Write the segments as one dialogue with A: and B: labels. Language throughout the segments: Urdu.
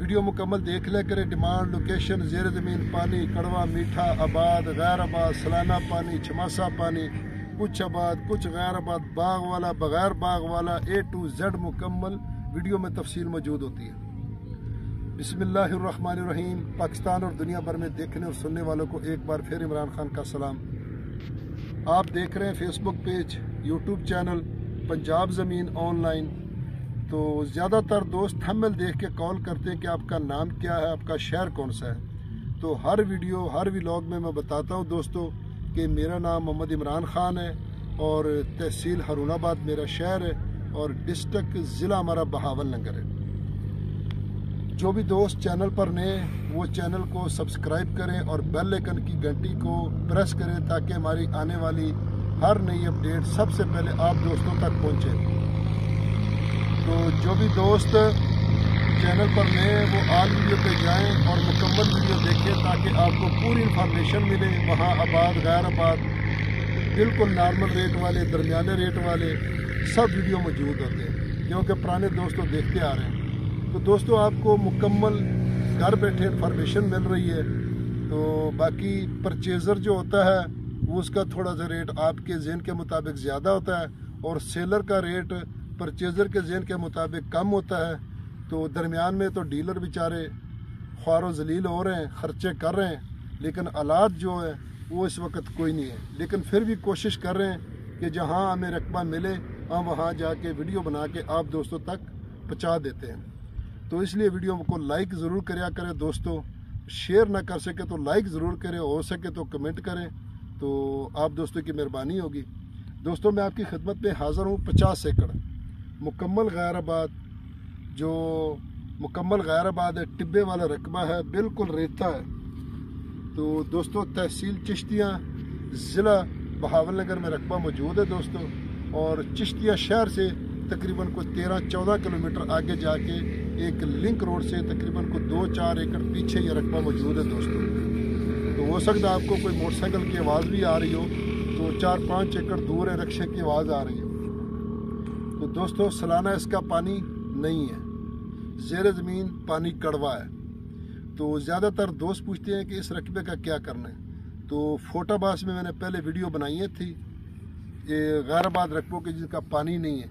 A: ویڈیو مکمل دیکھ لے کرے. ڈیمانڈ لوکیشن زیر زمین پانی, کڑوا, میٹھا, آباد, غیر آباد, سالانہ پانی, چھماسا پانی, کچھ آباد کچھ غیر آباد, باغ والا بغیر باغ والا, A to Z مکمل ویڈیو میں تفصیل موجود ہوتی ہے. بسم اللہ الرحمن الرحیم. پاکستان اور دنیا بھر میں دیکھنے اور سننے والوں کو ایک بار پھر عمران خان کا سلام. آپ دیکھ رہے ہیں فیس بک پیج, یوٹیوب چینل پنجاب زمین آن لائن. تو زیادہ تر دوست تھمبنیل دیکھ کے کال کرتے ہیں کہ آپ کا نام کیا ہے, آپ کا شہر کون سا ہے. تو ہر ویڈیو ہر ولاگ میں بتاتا ہوں دوستوں کہ میرا نام محمد عمران خان ہے اور تحصیل ہارون آباد میرا شہر ہے اور ڈسٹرکٹ ضلع ہمارا بہاول نگر ہے. جو بھی دوست چینل پر نئے وہ چینل کو سبسکرائب کریں اور بیل آئکن کی گھنٹی کو پریس کریں تاکہ ہماری آنے والی ہر نئی اپڈیٹ سب سے پہلے آپ دوستوں تک پہنچے. تو جو بھی دوست چینل پر نئے ہیں وہ آل ویڈیو پہ جائیں اور مکمل ویڈیو دیکھیں تاکہ آپ کو پوری انفارمیشن ملے. وہاں آباد غیر آباد بالکل نارمل ریٹ والے درمیانے ریٹ والے سب ویڈیو موجود ہوتے ہیں کیونکہ پرانے دوستوں دیکھتے آ رہے ہیں. تو دوستوں آپ کو مکمل گھر بیٹھے انفارمیشن مل رہی ہے. تو باقی پرچیزر جو ہوتا ہے وہ اس کا تھوڑا سا ریٹ آپ کے ذہن کے مطابق زیادہ ہوتا ہے اور سیلر کا ریٹ پرچیزر کے ذہن کے مطابق کم ہوتا ہے. تو درمیان میں تو ڈیلر بیچارے خوار و ذلیل ہو رہے ہیں, خرچے کر رہے ہیں, لیکن آلات جو ہے وہ اس وقت کوئی نہیں ہے. لیکن پھر بھی کوشش کر رہے ہیں کہ جہاں ہمیں رقبہ ملے ہم وہاں جا کے ویڈیو بنا کے آپ دوستوں تک پہنچا دیتے ہیں. تو اس لیے ویڈیو کو لائک ضرور کریا کریں دوستوں. شیئر نہ کر سکے تو لائک ضرور کریں, ہو سکے تو کمنٹ کریں, تو آپ دوستوں کی مہربانی ہوگی. دوستوں میں آپ کی خدمت میں حاضر ہوں. 50 ایکڑ مکمل غیر آباد, جو مکمل غیر آباد ہے, ٹبے والا رقبہ ہے, بالکل ریتا ہے. تو دوستوں تحصیل چشتیاں ضلع بہاول نگر میں رقبہ موجود ہے دوستوں. اور چشتیاں شہر سے تقریباً کوئی 13-14 کلومیٹر آگے جا کے ایک لنک روڈ سے تقریباً کوئی 2-4 ایکڑ پیچھے یہ رقبہ موجود ہے دوستوں. تو ہو سکتا ہے آپ کو کوئی موٹر سائیکل کی آواز بھی آ رہی ہو, تو 4-5 ایکڑ دور ہے رکشے کی آواز آ رہی ہو. تو دوستوں سالانہ اس کا پانی نہیں ہے, زیر زمین پانی کڑوا ہے. تو زیادہ تر دوست پوچھتے ہیں کہ اس رقبے کا کیا کرنا ہے. تو فوٹا باس میں نے پہلے ویڈیو بنائی تھی یہ غیر آباد رقبوں کے جن کا پانی نہیں ہے,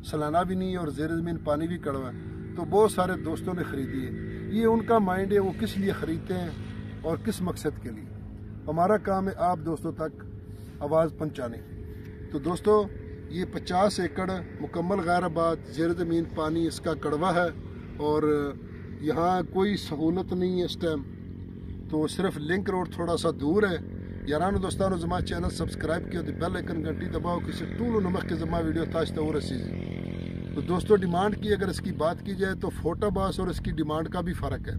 A: سالانہ بھی نہیں ہے اور زیر زمین پانی بھی کڑوا ہے. تو بہت سارے دوستوں نے خریدی ہے. یہ ان کا مائنڈ ہے وہ کس لیے خریدتے ہیں اور کس مقصد کے لیے. ہمارا کام ہے آپ دوستوں تک آواز پہنچانے. تو دوستوں یہ 50 ایکڑ مکمل غیر آباد زیر زمین پانی اس کا کڑوا ہے اور یہاں کوئی سہولت نہیں ہے اس ٹائم. تو صرف لنک روڈ تھوڑا سا دور ہے. یارانو دوستانو زما چینل سبسکرائب کیا, بیل آئکن گھنٹی دباؤ کسی طول و نمک کے زما ویڈیو تاج تو رسیزی. تو دوستوں ڈیمانڈ کی اگر اس کی بات کی جائے تو فوٹا باس اور اس کی ڈیمانڈ کا بھی فرق ہے.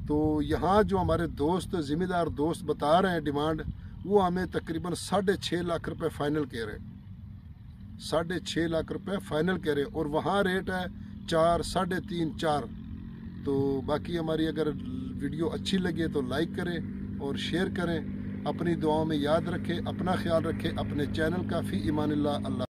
A: تو یہاں جو ہمارے دوست ذمہ دار دوست بتا رہے ہیں ڈیمانڈ, وہ ہمیں تقریباً 6.5 لاکھ روپے فائنل کہہ رہے ہیں. 6.5 لاکھ روپے فائنل کہہ رہے ہیں اور وہاں ریٹ ہے 4, 3.5, 4. تو باقی ہماری اگر ویڈیو اچھی لگے تو لائک کریں اور شیئر کریں. اپنی دعاؤں میں یاد رکھیں, اپنا خیال رکھیں, اپنے چینل کا فی امان اللہ. اللہ